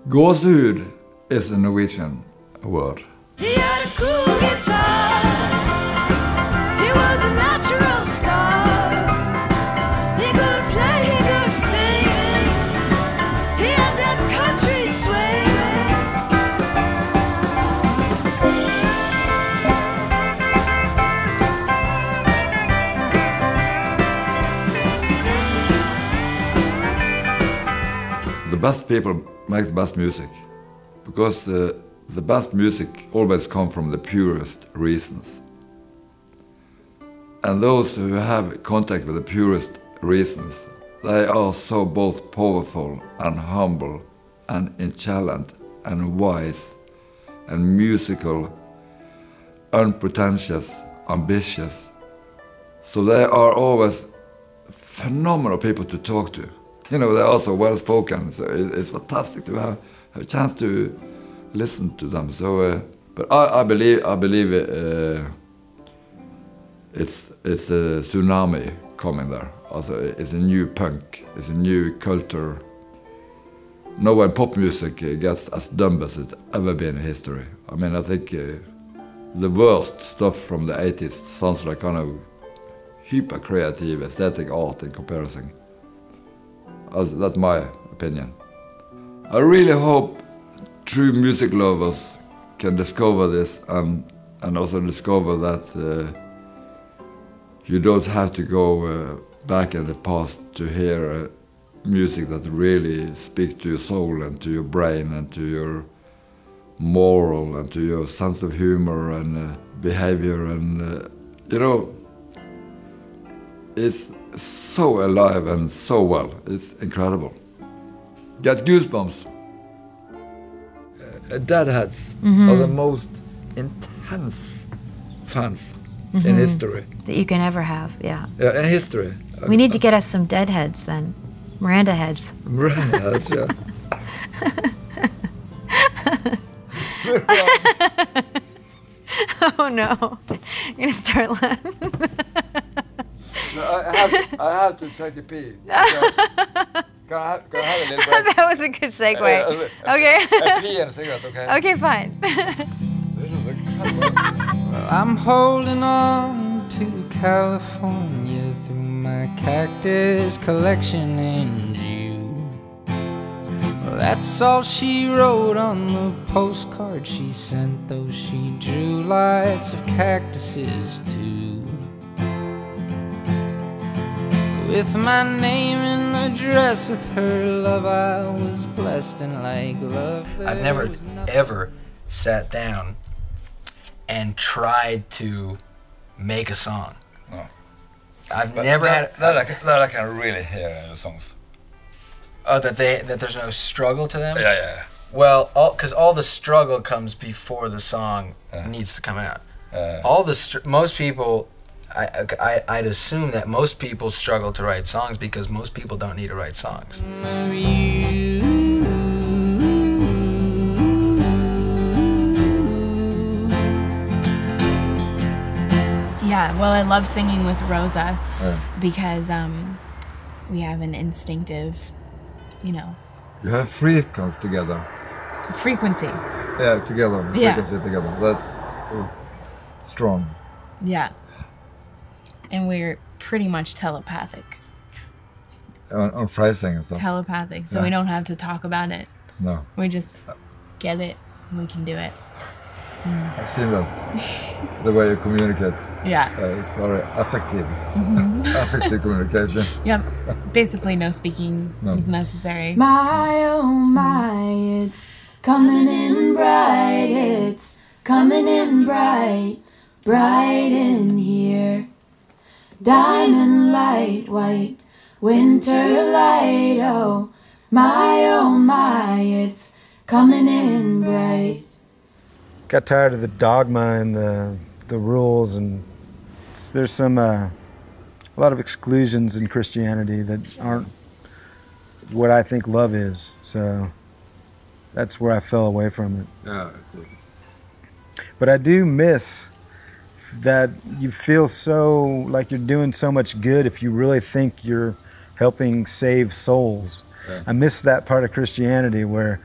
Gåsehud is a Norwegian word. He had a cool guitar. He was a natural star. He could play, he could sing. He had that country swing. The best people make the best music, because the best music always comes from the purest reasons. And those who have contact with the purest reasons, they are so both powerful and humble and intelligent and wise and musical, unpretentious, ambitious. So they are always phenomenal people to talk to. You know, they're also well-spoken, so it's fantastic to have a chance to listen to them. So, but I believe it's a tsunami coming there. Also, it's a new punk, it's a new culture. No one pop music gets as dumb as it's ever been in history. I mean, I think the worst stuff from the 80s sounds like kind of hyper-creative aesthetic art in comparison. That's my opinion. I really hope true music lovers can discover this and also discover that you don't have to go back in the past to hear music that really speaks to your soul and to your brain and to your moral and to your sense of humor and behavior, and you know, it's so alive and so well. It's incredible. Get goosebumps. Deadheads are the most intense fans in history. That you can ever have, yeah. Yeah, in history. We need to get us some Deadheads then. Miranda heads. Miranda heads, yeah. Oh no, you're gonna start laughing. No, I have to take a pee. Can I have a little break? That was a good segue. Okay. A pee and a cigarette, okay? Okay, fine. This is incredible. I'm holding on to California through my cactus collection and you. Well, that's all she wrote on the postcard she sent, though she drew lots of cactuses too. With my name and address, with her love I was blessed, and like love I've never ever sat down and tried to make a song. No. I've But never had that I can really hear in the songs. Oh, that there's no struggle to them. Yeah. Well, because all the struggle comes before the song needs to come out. All the most people, I'd assume that most people struggle to write songs because most people don't need to write songs. Yeah, well, I love singing with Rosa because we have an instinctive, you know. You have frequency together. Frequency. Yeah, together. Yeah. Frequency together. That's strong. Yeah. And we're pretty much telepathic. On phrasing and stuff. Telepathic, so Yeah. we don't have to talk about it. No. We just get it, and we can do it. I've seen that. The way you communicate. Yeah. It's very effective. Effective communication. Yep. Basically, no speaking is necessary. My oh my, it's coming in bright, it's coming in bright, bright in here. Diamond light, white, winter light, oh my, it's coming in bright. Got tired of the dogma and the rules, and there's some a lot of exclusions in Christianity that aren't what I think love is. So that's where I fell away from it. Yeah. But I do miss that you feel so like you're doing so much good if you really think you're helping save souls. Yeah. I miss that part of Christianity where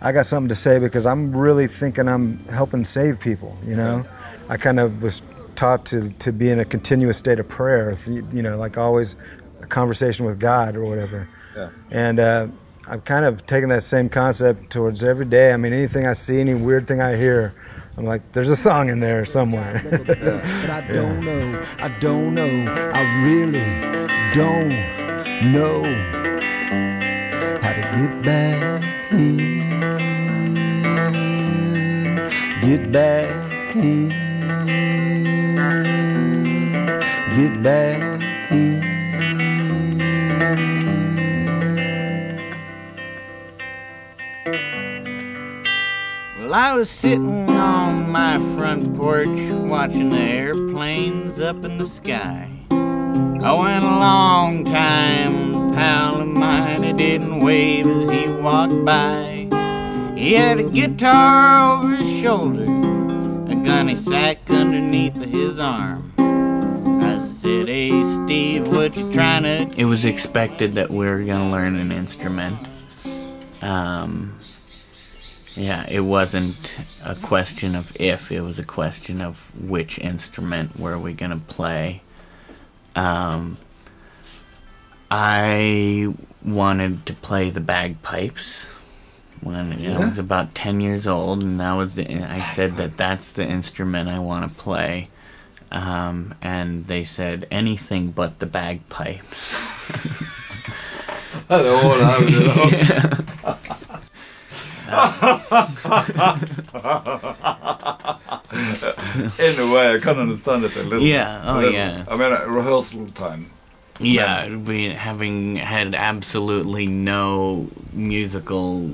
I got something to say because I'm really thinking I'm helping save people, you know? I kind of was taught to be in a continuous state of prayer, you know, like always a conversation with God or whatever. Yeah. And I've kind of taken that same concept towards every day. I mean, anything I see, any weird thing I hear, I'm like, there's a song in there somewhere. But I don't know, I really don't know how to get back in, get back in, get back in. Well, I was sitting on my front porch watching the airplanes up in the sky. I went a long time, a pal of mine, he didn't wave as he walked by. He had a guitar over his shoulder, a gunny sack underneath his arm. I said, hey Steve, what you trying to... It was expected that we were gonna learn an instrument. Yeah, it wasn't a question of if, it was a question of which instrument were we gonna play. I wanted to play the bagpipes when I was about 10 years old, and I said that's the instrument I want to play. And they said anything but the bagpipes. In a way, I can understand it a little. Yeah, yeah. I mean, rehearsal time. Yeah, we having had absolutely no musical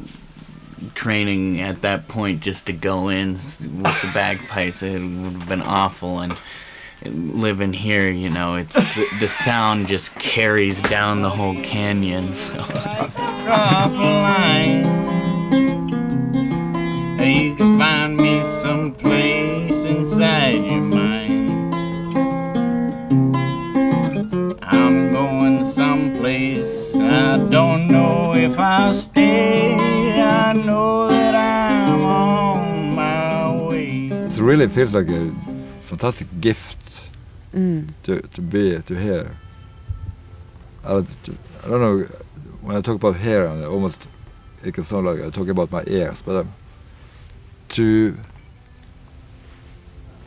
training at that point, just to go in with the bagpipes, it would have been awful. And living here, you know, it's the sound just carries down the whole canyon. So. Drop a line. You can find me someplace inside your mind. I'm going someplace, I don't know if I'll stay. I know that I'm on my way. It really feels like a fantastic gift to hear. I don't know, when I talk about hair, it can sound like I talk about my ears, but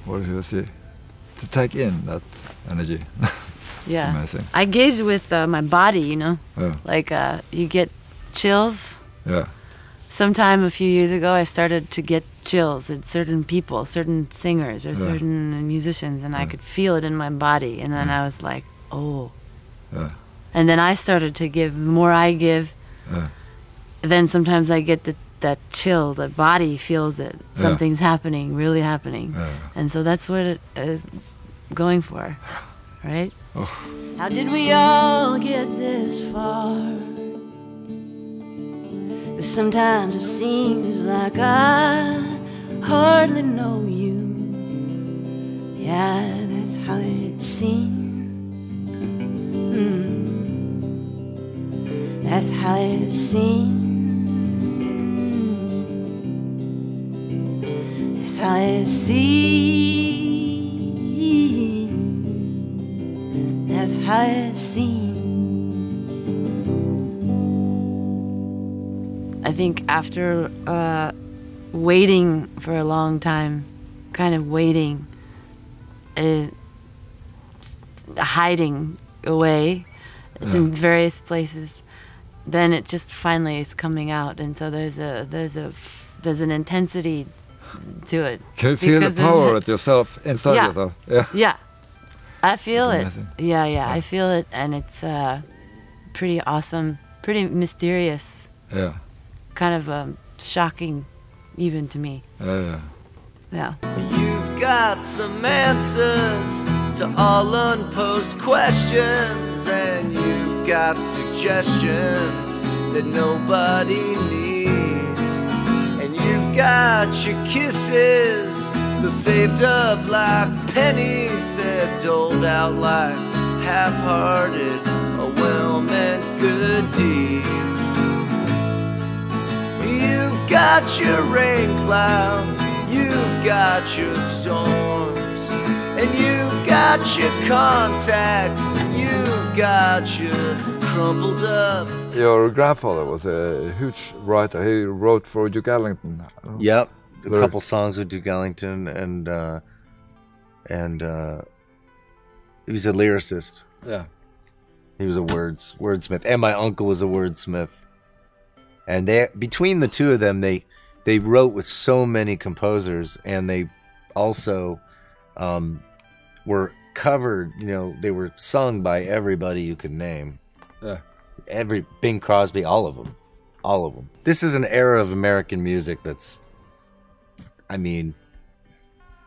what should I say? To take in that energy. Yeah. Amazing. I gauge with my body, you know. Yeah. Like you get chills. Yeah. Sometime a few years ago, I started to get chills at certain people, certain singers or certain musicians, and I could feel it in my body. And then I was like, oh. Yeah. And then I started to give. The more I give, then sometimes I get that chill. The body feels it. Something's happening, really happening. And so that's what it is going for, right? Oh. How did we all get this far? Sometimes it seems like I hardly know you. Yeah, that's how it seems. That's how it seems. That's how it seems. That's how it seems. I think after waiting for a long time, kind of waiting, hiding away in various places, then it just finally is coming out, and so there's an intensity to it. Can you feel the power at yourself inside yourself? Yeah, I feel it. Amazing. Yeah, I feel it, and it's pretty awesome, pretty mysterious. Yeah. Kind of shocking, even to me. Yeah. You've got some answers to all unposed questions, and you've got suggestions that nobody needs, and you've got your kisses, they're saved up like pennies, they're doled out like half-hearted or well-meant good deeds. You've got your rain clouds, you've got your storms, and you've got your contacts, and you've got your crumpled up. Your grandfather was a huge writer. He wrote for Duke Ellington. Yep, a couple songs with Duke Ellington, and he was a lyricist. Yeah, he was a wordsmith, and my uncle was a wordsmith. And between the two of them, they wrote with so many composers, and they also were covered. You know, they were sung by everybody you could name. Yeah. Bing Crosby, all of them. This is an era of American music that's, I mean,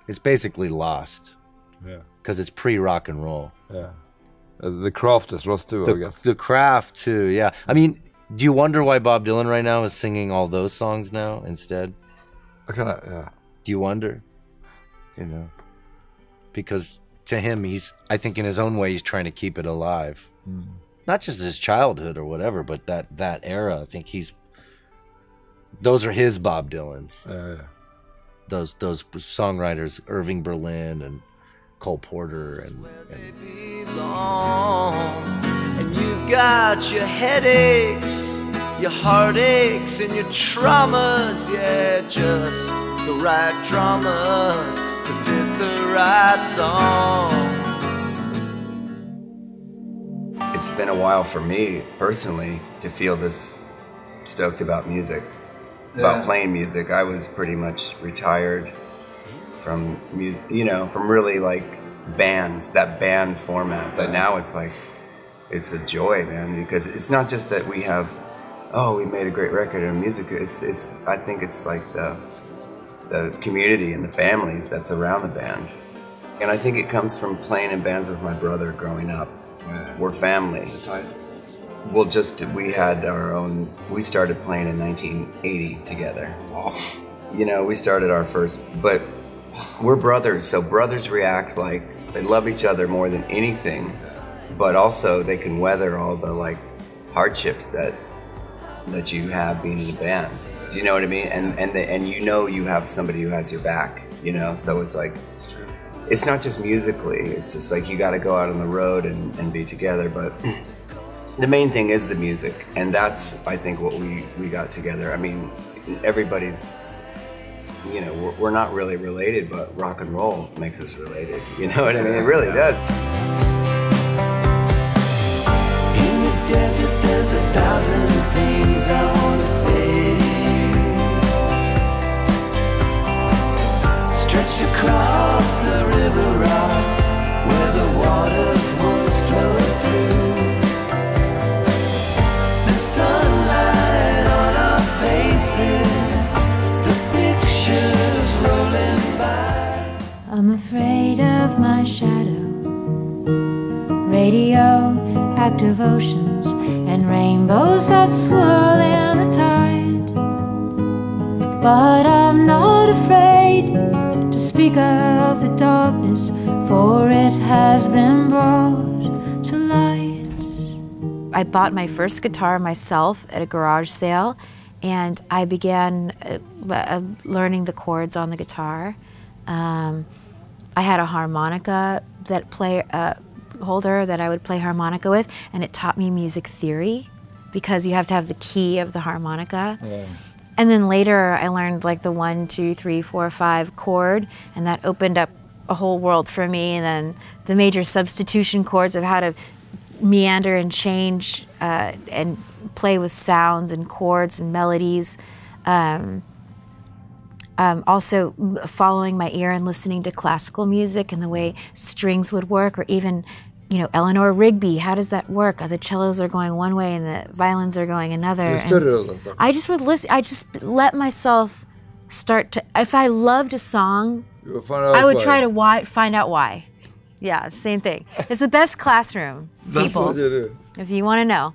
it's basically lost. Yeah. Because it's pre-rock and roll. Yeah. The craft is lost too, I guess. The craft too, yeah. I mean, do you wonder why Bob Dylan right now is singing all those songs now instead? Yeah. Do you wonder? You know, because to him, I think in his own way, he's trying to keep it alive. Mm. Not just his childhood or whatever, but that era. I think those are his Bob Dylans. Yeah. Those songwriters, Irving Berlin and Cole Porter and you've got your headaches, your heartaches, and your traumas. Yeah, just the right dramas to fit the right song. It's been a while for me, personally, to feel this stoked about music, about playing music. I was pretty much retired from music, you know, from really like bands, that band format. But now it's like, it's a joy, man, because it's not just that we have, we made a great record and music. I think it's like the community and the family that's around the band. And I think it comes from playing in bands with my brother growing up. We're family. We had our own, we started playing in 1980 together. You know, we started our first, but we're brothers, so brothers react like they love each other more than anything, but also they can weather all the like hardships that you have being in a band. Do you know what I mean? And you know you have somebody who has your back, you know? So it's like, it's not just musically, it's just like you gotta go out on the road and be together, but the main thing is the music, and that's, I think, what we got together. I mean, everybody's, you know, we're not really related, but rock and roll makes us related, you know what I mean? It really does. In the desert there's 1,000 things I wanna say, stretched across the river rock where the waters once flowed through. The sunlight on our faces, the pictures rolling by. I'm afraid of my shadow, radioactive oceans and rainbows that swirl in a tide. But I'm not afraid to speak of the darkness, for it has been brought to light. I bought my first guitar myself at a garage sale, and I began learning the chords on the guitar. I had a harmonica holder that I would play harmonica with, and it taught me music theory because you have to have the key of the harmonica. Yeah. And then later I learned like the 1, 2, 3, 4, 5 chord, and that opened up a whole world for me. And then the major substitution chords of how to meander and change and play with sounds and chords and melodies. Also following my ear and listening to classical music and the way strings would work, or even, you know, Eleanor Rigby, how does that work? The cellos are going one way and the violins are going another. You studied all that stuff. I just would listen. I just let myself start to, if I loved a song, I would try to find out why. Yeah, same thing. It's the best classroom, That's people. what you do. If you want to know.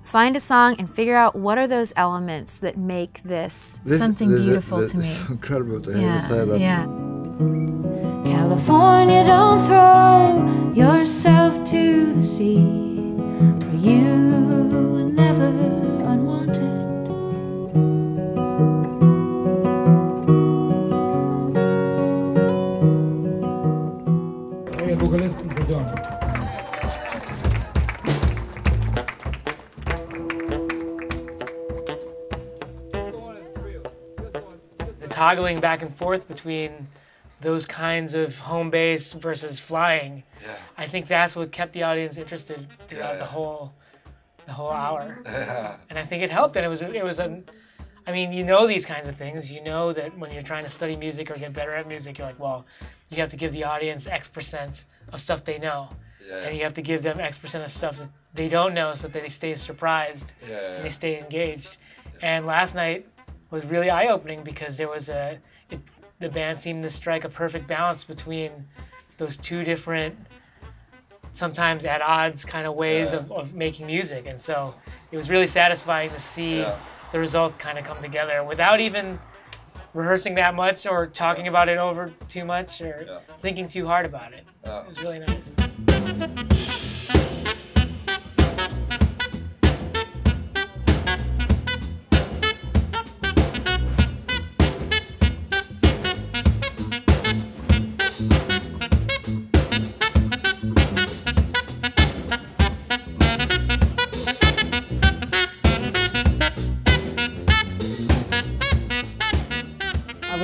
Find a song and figure out what are those elements that make this something beautiful to me. It's incredible to hear you say that. Yeah. California, don't throw yourself to the sea, for you were never unwanted. toggling back and forth between those kinds of home base versus flying. Yeah. I think that's what kept the audience interested throughout the whole hour. Yeah. And I think it helped. And I mean, you know these kinds of things. You know that when you're trying to study music or get better at music, you're like, well, you have to give the audience X% of stuff they know. Yeah. And you have to give them X% of stuff that they don't know so that they stay surprised and they stay engaged. And last night was really eye-opening because there was the band seemed to strike a perfect balance between those two different, sometimes at odds kind of ways of making music. And so it was really satisfying to see the result kind of come together without even rehearsing that much or talking about it over too much or thinking too hard about it. It was really nice.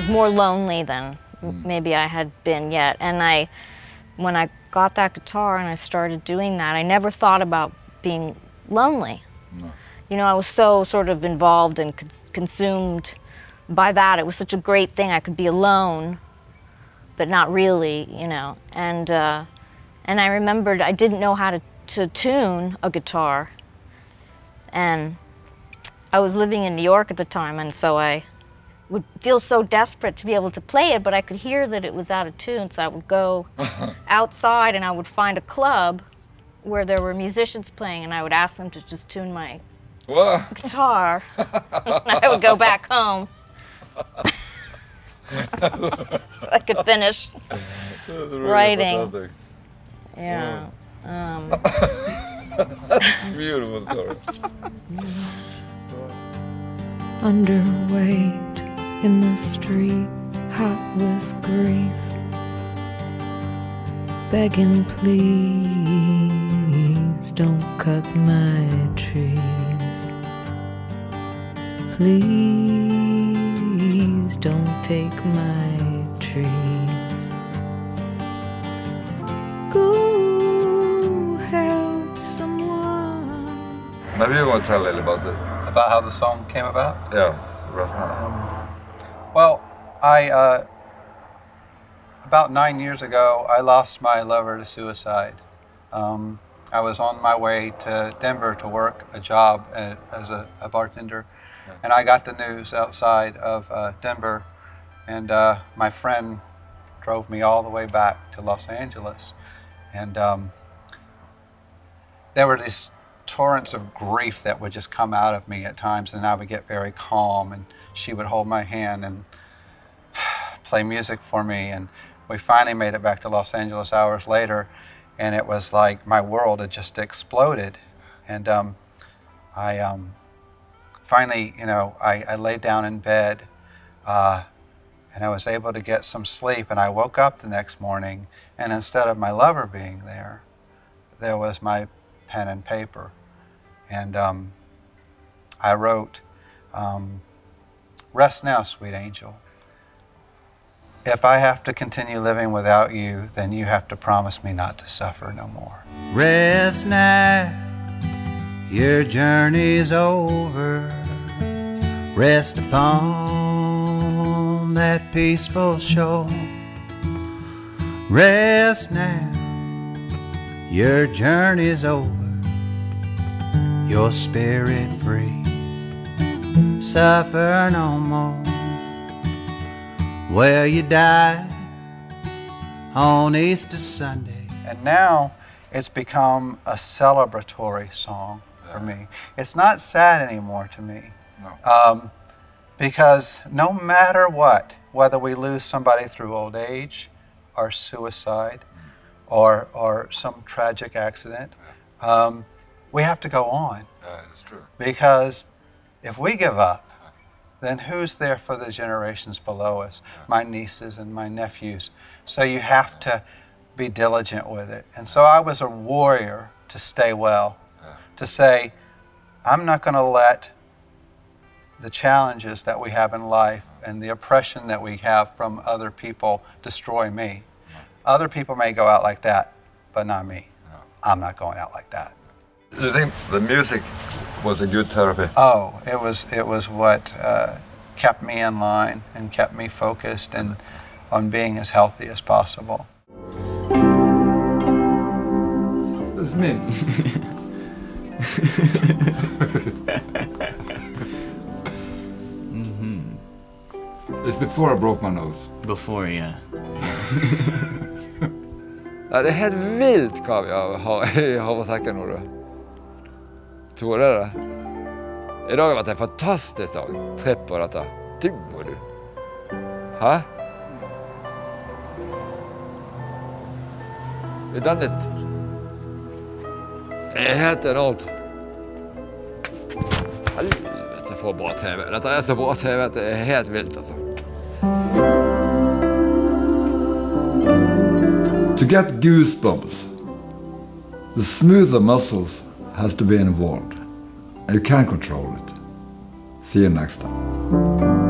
More lonely than maybe I had been yet. And when I got that guitar and I started doing that, I never thought about being lonely. No. You know, I was so sort of involved and consumed by that. It was such a great thing. I could be alone, but not really, you know. And I remembered I didn't know how to tune a guitar. And I was living in New York at the time, and so I would feel so desperate to be able to play it, but I could hear that it was out of tune, so I would go outside and I would find a club where there were musicians playing, and I would ask them to just tune my guitar. I would go back home so I could finish writing. Yeah. Beautiful story. Underweight in the street, hot with grief, begging please don't cut my trees, please don't take my trees. Go help someone. Maybe you want to tell a little about it. About how the song came about? Yeah, Rasna. Well, about 9 years ago, I lost my lover to suicide. I was on my way to Denver to work a job as a bartender, and I got the news outside of Denver, and my friend drove me all the way back to Los Angeles. And there were these torrents of grief that would just come out of me at times, and I would get very calm, and she would hold my hand and play music for me. And we finally made it back to Los Angeles hours later, and it was like my world had just exploded. And I finally, you know, I laid down in bed and I was able to get some sleep, and I woke up the next morning, and instead of my lover being there, there was my pen and paper. And I wrote, rest now, sweet angel. If I have to continue living without you, then you have to promise me not to suffer no more. Rest now, your journey's over. Rest upon that peaceful shore. Rest now, your journey's over. Your spirit free. Suffer no more. Well, you died on Easter Sunday. And now it's become a celebratory song for me. It's not sad anymore to me. No. Because no matter what, whether we lose somebody through old age or suicide or some tragic accident, we have to go on. It's true. Because if we give up, then who's there for the generations below us? My nieces and my nephews. So you have to be diligent with it. And so I was a warrior to stay well, to say, I'm not going to let the challenges that we have in life and the oppression that we have from other people destroy me. Other people may go out like that, but not me. I'm not going out like that. You think the music was a good therapy? Oh, it was what kept me in line and kept me focused and on being as healthy as possible. That's me. It's before I broke my nose. Before, yeah. Ja, det er helt vilt hva vi har i havresekken nå, du. Tror du det? I dag har vært en fantastisk dag. Tripp på dette. Du og du. Hæ? Vi done it. Det er helt enormt. Helvete for bra TV. Dette er så bra TV at det er helt vilt, altså. To get goosebumps, the smoother muscles has to be involved, and you can't control it. See you next time.